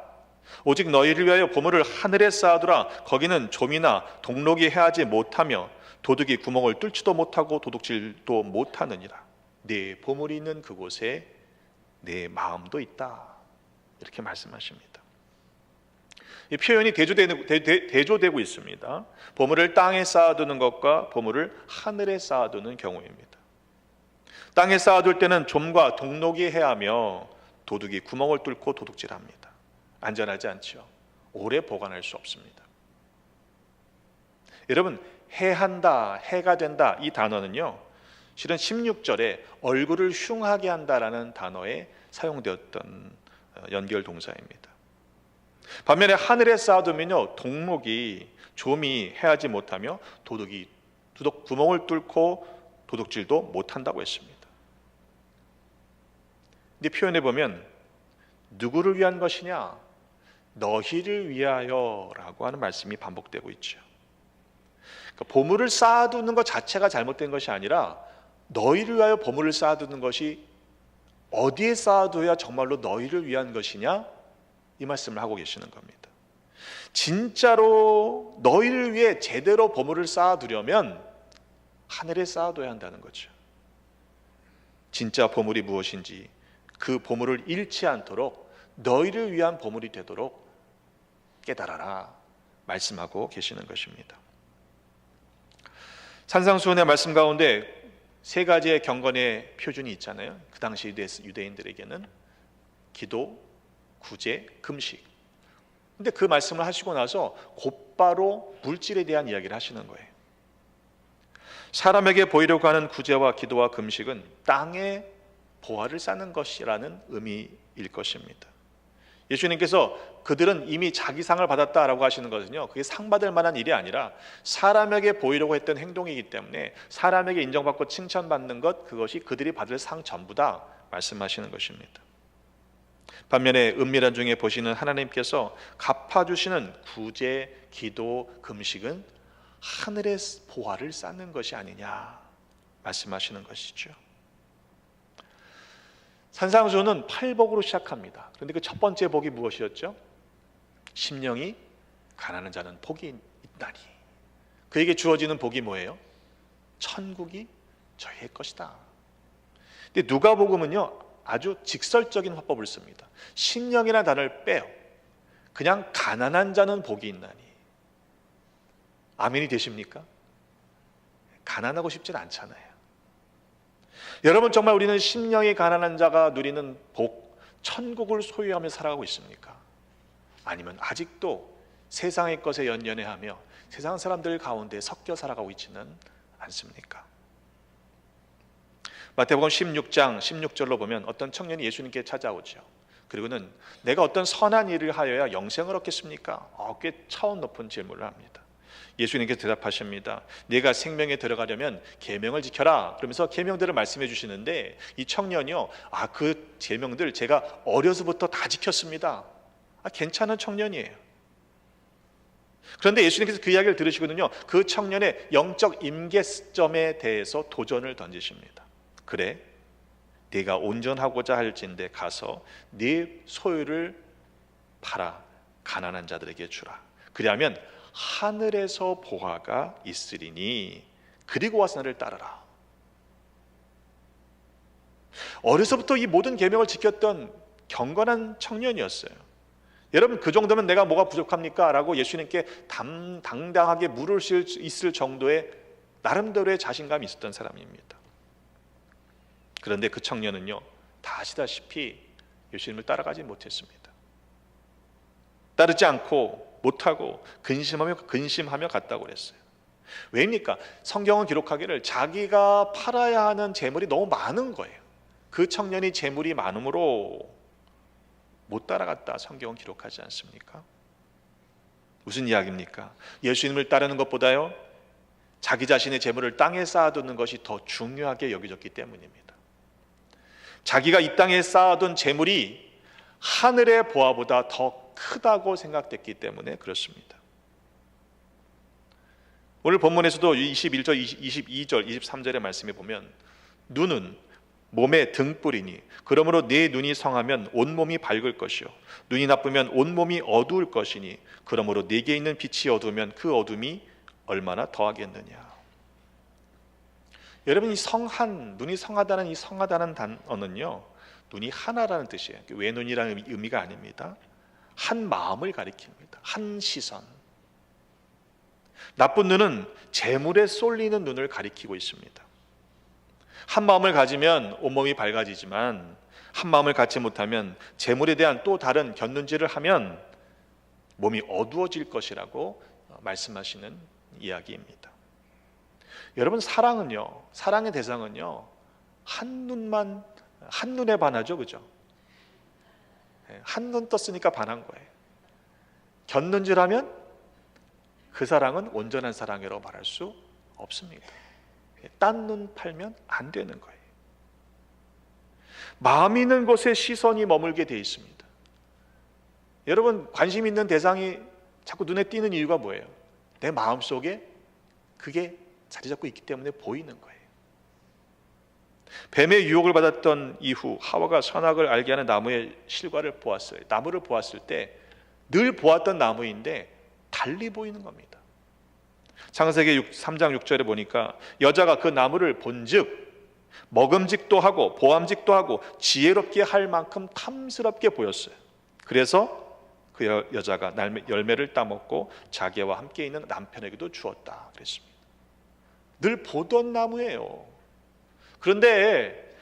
오직 너희를 위하여 보물을 하늘에 쌓아두라. 거기는 좀이나 동록이 해하지 못하며 도둑이 구멍을 뚫지도 못하고 도둑질도 못하느니라. 네 보물이 있는 그곳에 내 마음도 있다. 이렇게 말씀하십니다. 이 표현이 대조되고 있습니다. 보물을 땅에 쌓아두는 것과 보물을 하늘에 쌓아두는 경우입니다. 땅에 쌓아둘 때는 좀과 동록이 해하며 도둑이 구멍을 뚫고 도둑질합니다. 안전하지 않죠. 오래 보관할 수 없습니다. 여러분, 해한다, 해가 된다, 이 단어는요, 실은 16절에 얼굴을 흉하게 한다라는 단어에 사용되었던 연결 동사입니다. 반면에 하늘에 쌓아두면요, 동록이 좀이 해하지 못하며 도둑이 구멍을 뚫고 도둑질도 못한다고 했습니다. 근데 표현해 보면 누구를 위한 것이냐? 너희를 위하여라고 하는 말씀이 반복되고 있죠. 그러니까 보물을 쌓아두는 것 자체가 잘못된 것이 아니라 너희를 위하여 보물을 쌓아두는 것이 어디에 쌓아둬야 정말로 너희를 위한 것이냐? 이 말씀을 하고 계시는 겁니다. 진짜로 너희를 위해 제대로 보물을 쌓아두려면 하늘에 쌓아둬야 한다는 거죠. 진짜 보물이 무엇인지 그 보물을 잃지 않도록 너희를 위한 보물이 되도록 깨달아라 말씀하고 계시는 것입니다. 산상수훈의 말씀 가운데 세 가지의 경건의 표준이 있잖아요. 그 당시 유대인들에게는 기도, 구제, 금식. 근데 그 말씀을 하시고 나서 곧바로 물질에 대한 이야기를 하시는 거예요. 사람에게 보이려고 하는 구제와 기도와 금식은 땅에 보화를 쌓는 것이라는 의미일 것입니다. 예수님께서 그들은 이미 자기 상을 받았다라고 하시는 것은요, 그게 상 받을 만한 일이 아니라 사람에게 보이려고 했던 행동이기 때문에 사람에게 인정받고 칭찬받는 것, 그것이 그들이 받을 상 전부다 말씀하시는 것입니다. 반면에 은밀한 중에 보시는 하나님께서 갚아주시는 구제, 기도, 금식은 하늘의 보화를 쌓는 것이 아니냐 말씀하시는 것이죠. 산상수훈은 8복으로 시작합니다. 그런데 그 첫 번째 복이 무엇이었죠? 심령이 가난한 자는 복이 나니. 그에게 주어지는 복이 뭐예요? 천국이 저희의 것이다. 근데 누가복음은요 아주 직설적인 화법을 씁니다. 심령이라는 단어를 빼요. 그냥 가난한 자는 복이 있나니. 아멘이 되십니까? 가난하고 싶진 않잖아요. 여러분, 정말 우리는 심령이 가난한 자가 누리는 복, 천국을 소유하며 살아가고 있습니까? 아니면 아직도 세상의 것에 연연해하며 세상 사람들 가운데 섞여 살아가고 있지는 않습니까? 마태복음 16장 16절로 보면 어떤 청년이 예수님께 찾아오죠. 그리고는 내가 어떤 선한 일을 하여야 영생을 얻겠습니까? 꽤 차원 높은 질문을 합니다. 예수님께서 대답하십니다. 네가 생명에 들어가려면 계명을 지켜라. 그러면서 계명들을 말씀해 주시는데 이 청년이요, 그 계명들 제가 어려서부터 다 지켰습니다. 괜찮은 청년이에요. 그런데 예수님께서 그 이야기를 들으시거든요. 그 청년의 영적 임계점에 대해서 도전을 던지십니다. 그래, 네가 온전하고자 할진대 가서 네 소유를 팔아 가난한 자들에게 주라. 그리하면 하늘에서 보화가 있으리니 그리고 와서 나를 따르라. 어려서부터 이 모든 계명을 지켰던 경건한 청년이었어요. 여러분, 그 정도면 내가 뭐가 부족합니까? 라고 예수님께 당당하게 물을 수 있을 정도의 나름대로의 자신감이 있었던 사람입니다. 그런데 그 청년은요, 다 아시다시피 예수님을 따라가지 못했습니다. 따르지 않고 못하고 근심하며 갔다고 그랬어요. 왜입니까? 성경은 기록하기를 자기가 팔아야 하는 재물이 너무 많은 거예요. 그 청년이 재물이 많으므로 못 따라갔다 성경은 기록하지 않습니까? 무슨 이야기입니까? 예수님을 따르는 것보다요 자기 자신의 재물을 땅에 쌓아두는 것이 더 중요하게 여겨졌기 때문입니다. 자기가 이 땅에 쌓아둔 재물이 하늘의 보화보다 더 크다고 생각됐기 때문에 그렇습니다. 오늘 본문에서도 21절, 22절, 23절의 말씀에 보면 눈은 몸의 등불이니 그러므로 네 눈이 성하면 온몸이 밝을 것이요 눈이 나쁘면 온몸이 어두울 것이니 그러므로 네게 있는 빛이 어두우면 그 어둠이 얼마나 더하겠느냐. 여러분, 이 성한, 눈이 성하다는 이 성하다는 단어는요 눈이 하나라는 뜻이에요. 외눈이라는 의미가 아닙니다. 한 마음을 가리킵니다. 한 시선. 나쁜 눈은 재물에 쏠리는 눈을 가리키고 있습니다. 한 마음을 가지면 온몸이 밝아지지만 한 마음을 갖지 못하면 재물에 대한 또 다른 곁눈질을 하면 몸이 어두워질 것이라고 말씀하시는 이야기입니다. 여러분, 사랑은요, 사랑의 대상은요 한눈에 반하죠, 그죠? 한눈 떴으니까 반한 거예요. 곁눈질하면 그 사랑은 온전한 사랑이라고 말할 수 없습니다. 딴 눈 팔면 안 되는 거예요. 마음 있는 곳에 시선이 머물게 돼 있습니다. 여러분, 관심 있는 대상이 자꾸 눈에 띄는 이유가 뭐예요? 내 마음속에 그게 자리 잡고 있기 때문에 보이는 거예요. 뱀의 유혹을 받았던 이후 하와가 선악을 알게 하는 나무의 실과를 보았어요. 나무를 보았을 때 늘 보았던 나무인데 달리 보이는 겁니다. 창세기 3장 6절에 보니까 여자가 그 나무를 본즉 먹음직도 하고 보암직도 하고 지혜롭게 할 만큼 탐스럽게 보였어요. 그래서 그 여자가 열매를 따먹고 자기와 함께 있는 남편에게도 주었다 그랬습니다. 늘 보던 나무예요. 그런데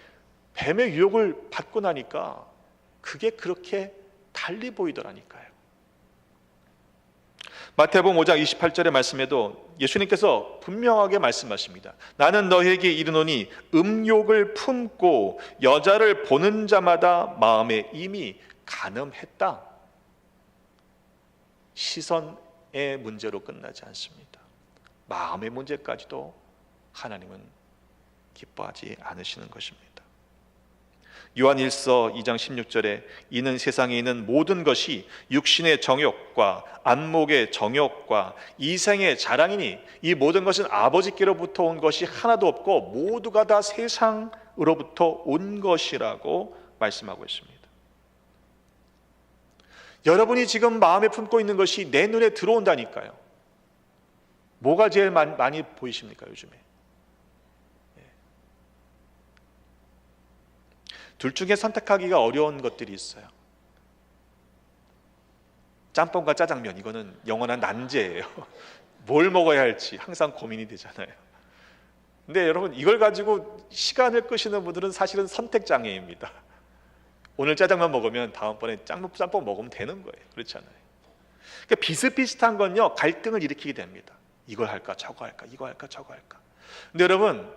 뱀의 유혹을 받고 나니까 그게 그렇게 달리 보이더라니까요. 마태복음 5장 28절의 말씀에도 예수님께서 분명하게 말씀하십니다. 나는 너희에게 이르노니 음욕을 품고 여자를 보는 자마다 마음에 이미 간음했다. 시선의 문제로 끝나지 않습니다. 마음의 문제까지도 하나님은 기뻐하지 않으시는 것입니다. 요한일서 2장 16절에 이는 세상에 있는 모든 것이 육신의 정욕과 안목의 정욕과 이생의 자랑이니 이 모든 것은 아버지께로부터 온 것이 하나도 없고 모두가 다 세상으로부터 온 것이라고 말씀하고 있습니다. 여러분이 지금 마음에 품고 있는 것이 내 눈에 들어온다니까요. 뭐가 제일 많이 보이십니까 요즘에? 둘 중에 선택하기가 어려운 것들이 있어요. 짬뽕과 짜장면, 이거는 영원한 난제예요. 뭘 먹어야 할지 항상 고민이 되잖아요. 근데 여러분, 이걸 가지고 시간을 끄시는 분들은 사실은 선택장애입니다. 오늘 짜장면 먹으면 다음번에 짬뽕 먹으면 되는 거예요. 그렇잖아요. 그러니까 비슷비슷한 건요, 갈등을 일으키게 됩니다. 이걸 할까 저거 할까, 이거 할까 저거 할까. 근데 여러분,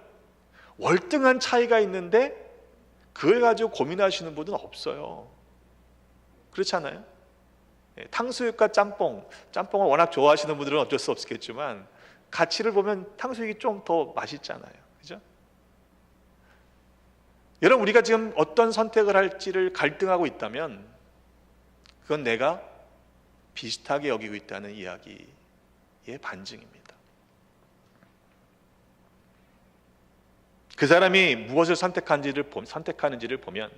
월등한 차이가 있는데 그걸 가지고 고민하시는 분은 없어요. 그렇잖아요. 탕수육과 짬뽕을 워낙 좋아하시는 분들은 어쩔 수 없겠지만 가치를 보면 탕수육이 좀 더 맛있잖아요. 그죠? 여러분, 우리가 지금 어떤 선택을 할지를 갈등하고 있다면 그건 내가 비슷하게 여기고 있다는 이야기의 반증입니다. 그 사람이 무엇을 선택하는지를 보면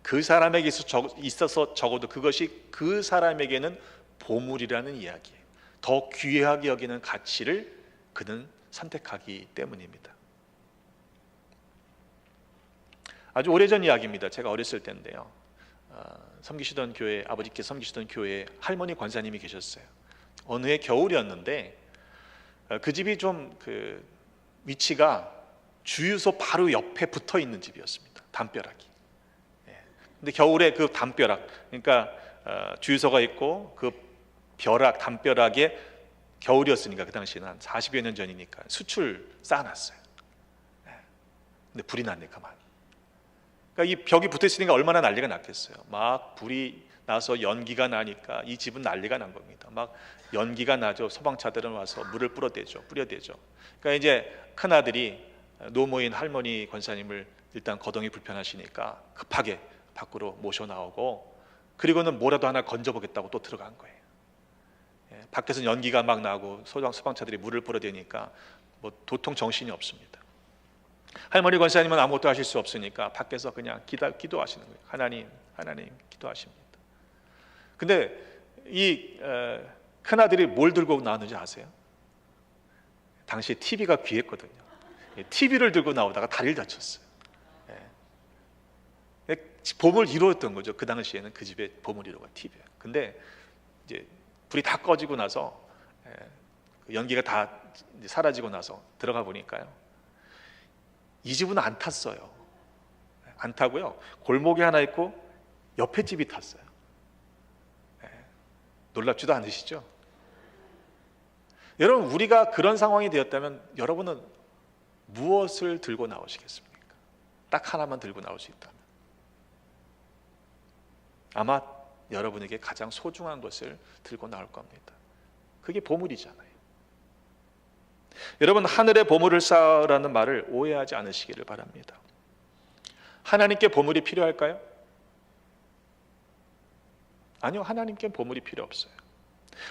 그 사람에게 있어서 적어도 그것이 그 사람에게는 보물이라는 이야기예요. 더 귀하게 여기는 가치를 그는 선택하기 때문입니다. 아주 오래전 이야기입니다. 제가 어렸을 때인데요. 섬기시던 교회, 아버지께 섬기시던 교회에 할머니 권사님이 계셨어요. 어느 해 겨울이었는데 그 집이 좀 위치가 주유소 바로 옆에 붙어 있는 집이었습니다. 담벼락이. 근데 겨울에 그 담벼락, 그러니까 주유소가 있고 그 담벼락에 겨울이었으니까 그 당시에는 한 40여 년 전이니까 수출 쌓아놨어요. 근데 불이 났네, 가만. 그러니까 이 벽이 붙어 있으니까 얼마나 난리가 났겠어요. 막 불이 나서 연기가 나니까 이 집은 난리가 난 겁니다. 막 연기가 나죠. 소방차들은 와서 물을 뿌려대죠. 그러니까 이제 큰 아들이 노모인 할머니 권사님을 일단 거동이 불편하시니까 급하게 밖으로 모셔 나오고, 그리고는 뭐라도 하나 건져보겠다고 또 들어간 거예요. 밖에서 연기가 막 나고 소방차들이 물을 뿌려대니까 뭐 도통 정신이 없습니다. 할머니 권사님은 아무것도 하실 수 없으니까 밖에서 그냥 기도하시는 거예요. 하나님 기도하십니다. 근데 이 큰아들이 뭘 들고 나왔는지 아세요? 당시에 TV가 귀했거든요. TV를 들고 나오다가 다리를 다쳤어요. 보물 1호였던 거죠. 그 당시에는 그 집의 보물 1호가 TV예요. 근데 이제 불이 다 꺼지고 나서 연기가 다 사라지고 나서 들어가 보니까요, 이 집은 안 탔어요. 안 타고요, 골목에 하나 있고 옆에 집이 탔어요. 놀랍지도 않으시죠? 여러분, 우리가 그런 상황이 되었다면 여러분은 무엇을 들고 나오시겠습니까? 딱 하나만 들고 나올 수 있다면 아마 여러분에게 가장 소중한 것을 들고 나올 겁니다. 그게 보물이잖아요. 여러분, 하늘의 보물을 쌓으라는 말을 오해하지 않으시기를 바랍니다. 하나님께 보물이 필요할까요? 아니요, 하나님께 보물이 필요 없어요.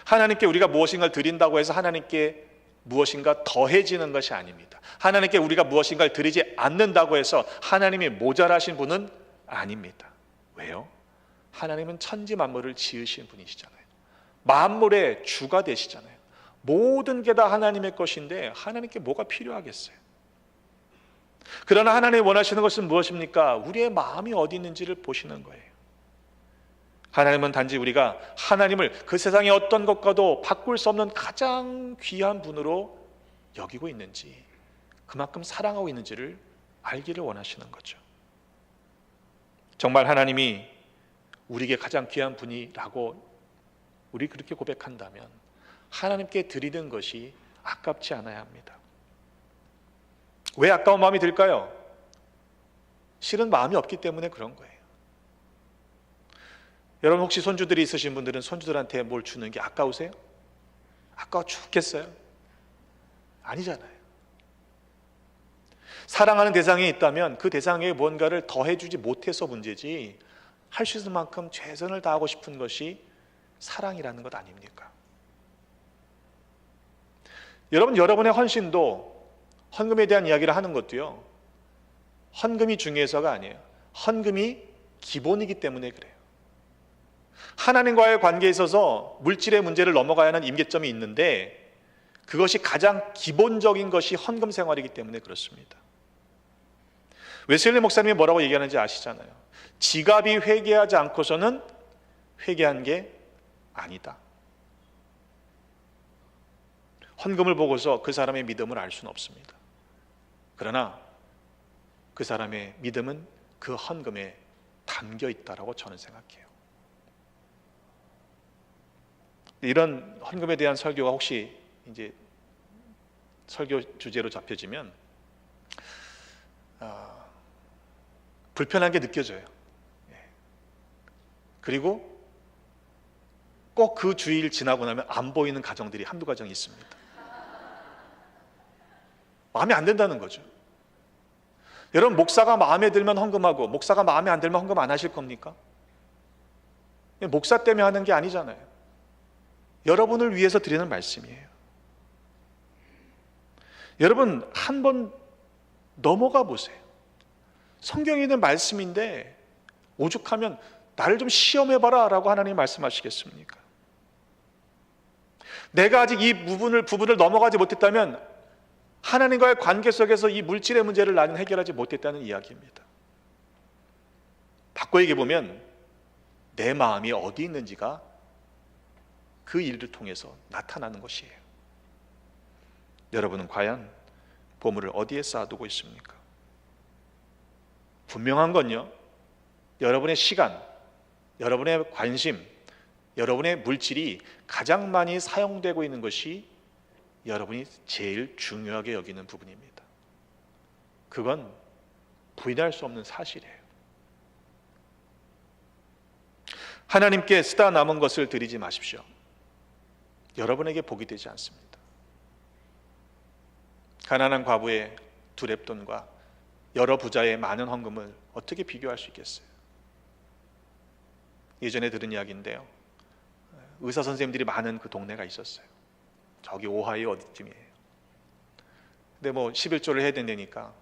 하나님께 우리가 무엇인가를 드린다고 해서 하나님께 무엇인가 더해지는 것이 아닙니다. 하나님께 우리가 무엇인가를 드리지 않는다고 해서 하나님이 모자라신 분은 아닙니다. 왜요? 하나님은 천지 만물을 지으신 분이시잖아요. 만물의 주가 되시잖아요. 모든 게 다 하나님의 것인데 하나님께 뭐가 필요하겠어요? 그러나 하나님이 원하시는 것은 무엇입니까? 우리의 마음이 어디 있는지를 보시는 거예요. 하나님은 단지 우리가 하나님을 그 세상의 어떤 것과도 바꿀 수 없는 가장 귀한 분으로 여기고 있는지, 그만큼 사랑하고 있는지를 알기를 원하시는 거죠. 정말 하나님이 우리에게 가장 귀한 분이라고 우리 그렇게 고백한다면 하나님께 드리는 것이 아깝지 않아야 합니다. 왜 아까운 마음이 들까요? 실은 마음이 없기 때문에 그런 거예요. 여러분, 혹시 손주들이 있으신 분들은 손주들한테 뭘 주는 게 아까우세요? 아까워 죽겠어요? 아니잖아요. 사랑하는 대상이 있다면 그 대상에 뭔가를 더해주지 못해서 문제지, 할 수 있는 만큼 최선을 다하고 싶은 것이 사랑이라는 것 아닙니까? 여러분, 여러분의 헌신도, 헌금에 대한 이야기를 하는 것도요, 헌금이 중요해서가 아니에요. 헌금이 기본이기 때문에 그래요. 하나님과의 관계에 있어서 물질의 문제를 넘어가야 하는 임계점이 있는데, 그것이 가장 기본적인 것이 헌금 생활이기 때문에 그렇습니다. 웨슬리 목사님이 뭐라고 얘기하는지 아시잖아요. 지갑이 회개하지 않고서는 회개한 게 아니다. 헌금을 보고서 그 사람의 믿음을 알 수는 없습니다. 그러나 그 사람의 믿음은 그 헌금에 담겨 있다라고 저는 생각해요. 이런 헌금에 대한 설교가 혹시 이제 설교 주제로 잡혀지면 불편한 게 느껴져요. 그리고 꼭 그 주일 지나고 나면 안 보이는 가정들이 한두 가정이 있습니다. 마음에 안 든다는 거죠. 여러분, 목사가 마음에 들면 헌금하고 목사가 마음에 안 들면 헌금 안 하실 겁니까? 목사 때문에 하는 게 아니잖아요. 여러분을 위해서 드리는 말씀이에요. 여러분, 한번 넘어가 보세요. 성경에 있는 말씀인데 오죽하면 나를 좀 시험해봐라 라고 하나님 말씀하시겠습니까? 내가 아직 이 부분을 넘어가지 못했다면 하나님과의 관계 속에서 이 물질의 문제를 나는 해결하지 못했다는 이야기입니다. 바꿔 얘기해보면 내 마음이 어디 있는지가 그 일을 통해서 나타나는 것이에요. 여러분은 과연 보물을 어디에 쌓아두고 있습니까? 분명한 건요, 여러분의 시간, 여러분의 관심, 여러분의 물질이 가장 많이 사용되고 있는 것이 여러분이 제일 중요하게 여기는 부분입니다. 그건 부인할 수 없는 사실이에요. 하나님께 쓰다 남은 것을 드리지 마십시오. 여러분에게 복이 되지 않습니다. 가난한 과부의 두 렙돈과 여러 부자의 많은 헌금을 어떻게 비교할 수 있겠어요? 예전에 들은 이야기인데요, 의사 선생님들이 많은 그 동네가 있었어요. 저기 오하이오 어디쯤이에요. 근데 뭐 11조를 해야 된다니까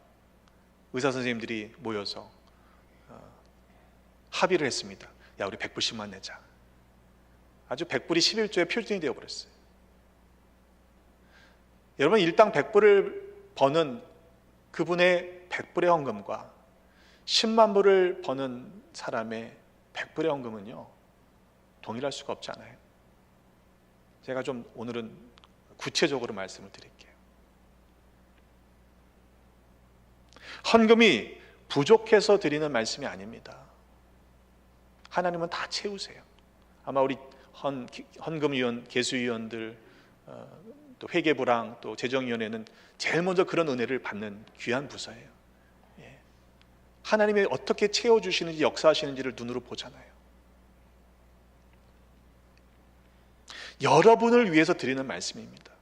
의사 선생님들이 모여서 합의를 했습니다. 야, 우리 100불씩만 내자. 아주 100불이 11조의 표준이 되어버렸어요. 여러분, 일당 100불을 버는 그분의 100불의 헌금과 10만 불을 버는 사람의 100불의 헌금은요, 동일할 수가 없잖아요. 제가 좀 오늘은 구체적으로 말씀을 드릴게요. 헌금이 부족해서 드리는 말씀이 아닙니다. 하나님은 다 채우세요. 아마 우리 헌금위원, 개수위원들, 또 회계부랑 또 재정위원회는 제일 먼저 그런 은혜를 받는 귀한 부서예요. 하나님이 어떻게 채워주시는지, 역사하시는지를 눈으로 보잖아요. 여러분을 위해서 드리는 말씀입니다.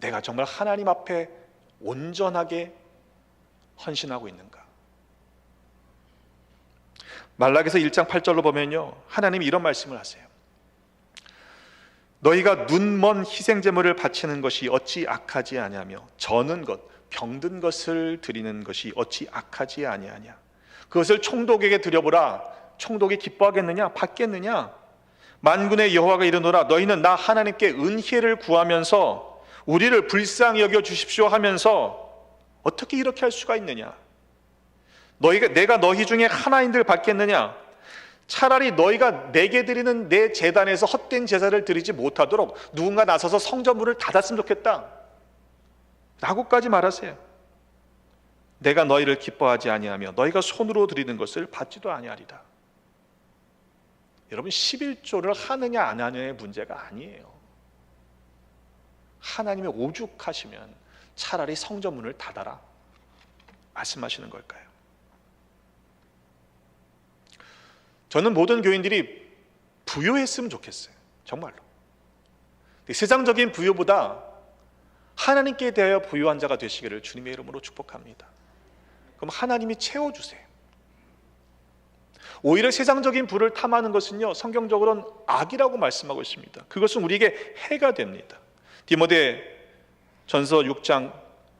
내가 정말 하나님 앞에 온전하게 헌신하고 있는가? 말라기서 1장 8절로 보면요, 하나님이 이런 말씀을 하세요. 너희가 눈먼 희생제물을 바치는 것이 어찌 악하지 아니하며 저는 것, 병든 것을 드리는 것이 어찌 악하지 아니하냐? 그것을 총독에게 드려보라. 총독이 기뻐하겠느냐? 받겠느냐? 만군의 여호와가 이르노라. 너희는 나 하나님께 은혜를 구하면서 우리를 불쌍히 여겨 주십시오 하면서 어떻게 이렇게 할 수가 있느냐? 내가 너희 중에 하나인들 받겠느냐? 차라리 너희가 내게 드리는 내 제단에서 헛된 제사를 드리지 못하도록 누군가 나서서 성전문을 닫았으면 좋겠다 라고까지 말하세요. 내가 너희를 기뻐하지 아니하며 너희가 손으로 드리는 것을 받지도 아니하리다. 여러분, 11조를 하느냐 안 하느냐의 문제가 아니에요. 하나님의 오죽하시면 차라리 성전문을 닫아라 말씀하시는 걸까요? 저는 모든 교인들이 부유했으면 좋겠어요. 정말로. 세상적인 부유보다 하나님께 대하여 부유한 자가 되시기를 주님의 이름으로 축복합니다. 그럼 하나님이 채워주세요. 오히려 세상적인 부를 탐하는 것은요, 성경적으로는 악이라고 말씀하고 있습니다. 그것은 우리에게 해가 됩니다. 디모데 전서 6장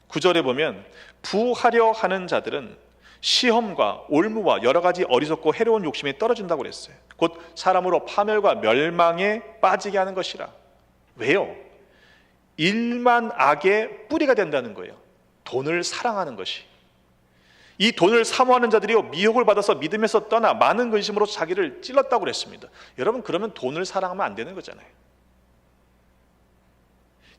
9절에 보면 부하려 하는 자들은 시험과 올무와 여러 가지 어리석고 해로운 욕심에 떨어진다고 그랬어요. 곧 사람으로 파멸과 멸망에 빠지게 하는 것이라. 왜요? 일만 악의 뿌리가 된다는 거예요. 돈을 사랑하는 것이. 이 돈을 사모하는 자들이 미혹을 받아서 믿음에서 떠나 많은 근심으로 자기를 찔렀다고 그랬습니다. 여러분, 그러면 돈을 사랑하면 안 되는 거잖아요.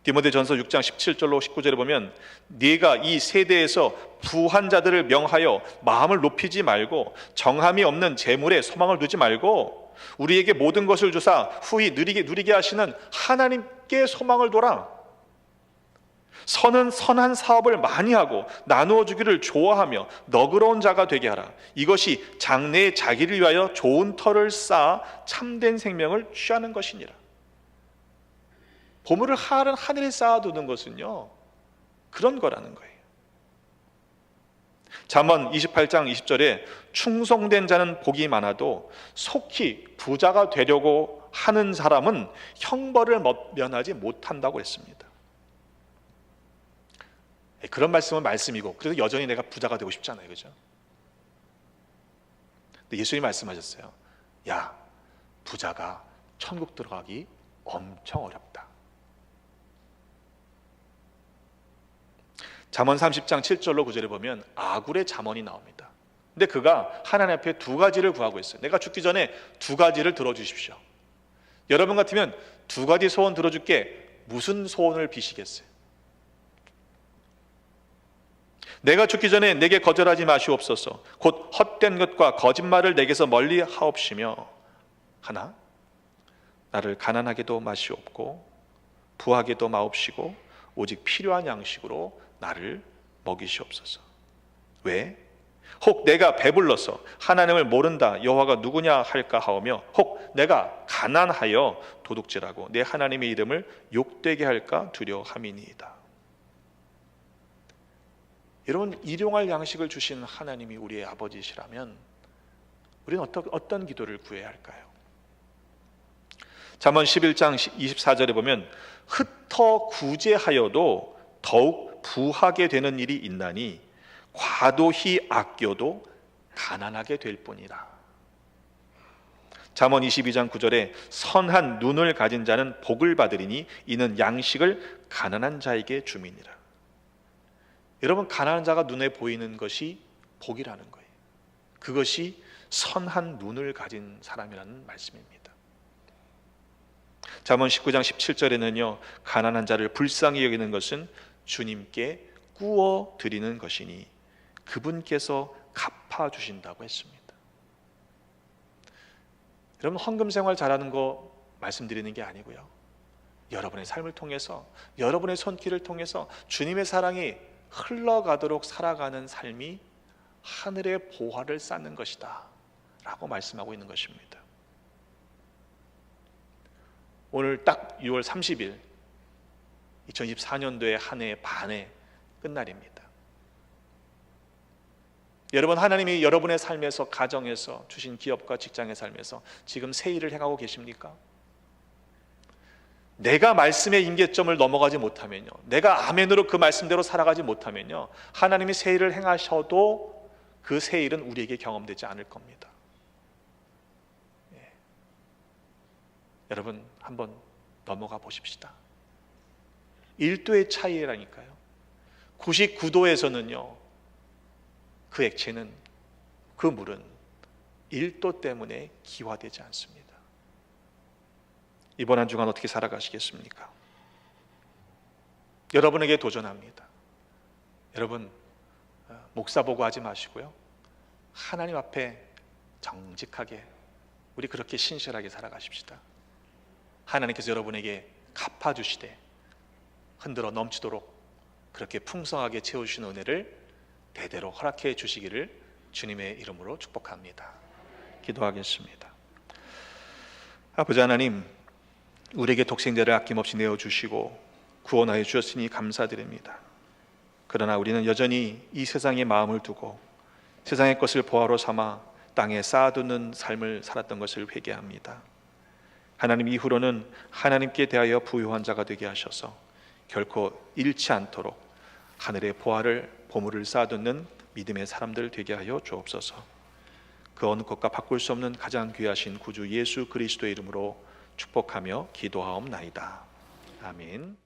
디모데전서 6장 17절로 19절에 보면 네가 이 세대에서 부한 자들을 명하여 마음을 높이지 말고 정함이 없는 재물에 소망을 두지 말고 우리에게 모든 것을 주사 후히 누리게 하시는 하나님께 소망을 둬라. 선한 사업을 많이 하고 나누어 주기를 좋아하며 너그러운 자가 되게 하라. 이것이 장래에 자기를 위하여 좋은 터를 쌓아 참된 생명을 취하는 것이니라. 보물을 하늘에 쌓아두는 것은요, 그런 거라는 거예요. 잠언 28장 20절에 충성된 자는 복이 많아도 속히 부자가 되려고 하는 사람은 형벌을 면하지 못한다고 했습니다. 그런 말씀은 말씀이고, 그래도 여전히 내가 부자가 되고 싶잖아요, 그죠? 근데 예수님이 말씀하셨어요. 야, 부자가 천국 들어가기 엄청 어렵다. 잠언 30장 7절로 9절에 보면 아굴의 잠언이 나옵니다. 근데 그가 하나님 앞에 두 가지를 구하고 있어요. 내가 죽기 전에 두 가지를 들어주십시오. 여러분 같으면 두 가지 소원 들어줄게, 무슨 소원을 비시겠어요? 내가 죽기 전에 내게 거절하지 마시옵소서. 곧 헛된 것과 거짓말을 내게서 멀리 하옵시며 하나, 나를 가난하게도 마시옵고 부하게도 마옵시고 오직 필요한 양식으로 나를 먹이시옵소서. 왜? 혹 내가 배불러서 하나님을 모른다 여호와가 누구냐 할까 하오며 혹 내가 가난하여 도둑질하고 내 하나님의 이름을 욕되게 할까 두려워함이니이다. 여러분, 일용할 양식을 주신 하나님이 우리의 아버지시라면 우리는 어떤 기도를 구해야 할까요? 잠언 11장 24절에 보면 흩어 구제하여도 더욱 부하게 되는 일이 있나니 과도히 아껴도 가난하게 될 뿐이라. 잠언 22장 9절에 선한 눈을 가진 자는 복을 받으리니 이는 양식을 가난한 자에게 줌이니라. 여러분, 가난한 자가 눈에 보이는 것이 복이라는 거예요. 그것이 선한 눈을 가진 사람이라는 말씀입니다. 잠언 19장 17절에는요, 가난한 자를 불쌍히 여기는 것은 주님께 꾸어 드리는 것이니 그분께서 갚아주신다고 했습니다. 여러분, 헌금 생활 잘하는 거 말씀드리는 게 아니고요, 여러분의 삶을 통해서, 여러분의 손길을 통해서 주님의 사랑이 흘러가도록 살아가는 삶이 하늘의 보화를 쌓는 것이다 라고 말씀하고 있는 것입니다. 오늘 딱 6월 30일 2024년도의 한 해 반의 끝날입니다. 여러분, 하나님이 여러분의 삶에서, 가정에서 주신 기업과 직장의 삶에서 지금 새 일을 행하고 계십니까? 내가 말씀의 임계점을 넘어가지 못하면요, 내가 아멘으로 그 말씀대로 살아가지 못하면요, 하나님이 새 일을 행하셔도 그 새 일은 우리에게 경험되지 않을 겁니다. 여러분, 한번 넘어가 보십시다. 1도의 차이라니까요. 99도에서는요, 그 액체는, 그 물은 1도 때문에 기화되지 않습니다. 이번 한 주간 어떻게 살아가시겠습니까? 여러분에게 도전합니다. 여러분, 목사 보고 하지 마시고요, 하나님 앞에 정직하게 우리 그렇게 신실하게 살아가십시다. 하나님께서 여러분에게 갚아주시되 흔들어 넘치도록 그렇게 풍성하게 채워주신 은혜를 대대로 허락해 주시기를 주님의 이름으로 축복합니다. 기도하겠습니다. 아버지 하나님, 우리에게 독생자를 아낌없이 내어주시고 구원하여 주셨으니 감사드립니다. 그러나 우리는 여전히 이 세상에 마음을 두고 세상의 것을 보화로 삼아 땅에 쌓아두는 삶을 살았던 것을 회개합니다. 하나님, 이후로는 하나님께 대하여 부유한 자가 되게 하셔서 결코 잃지 않도록 하늘의 보물을 쌓아두는 믿음의 사람들 되게 하여 주옵소서. 그 어느 것과 바꿀 수 없는 가장 귀하신 구주 예수 그리스도의 이름으로 축복하며 기도하옵나이다. 아멘.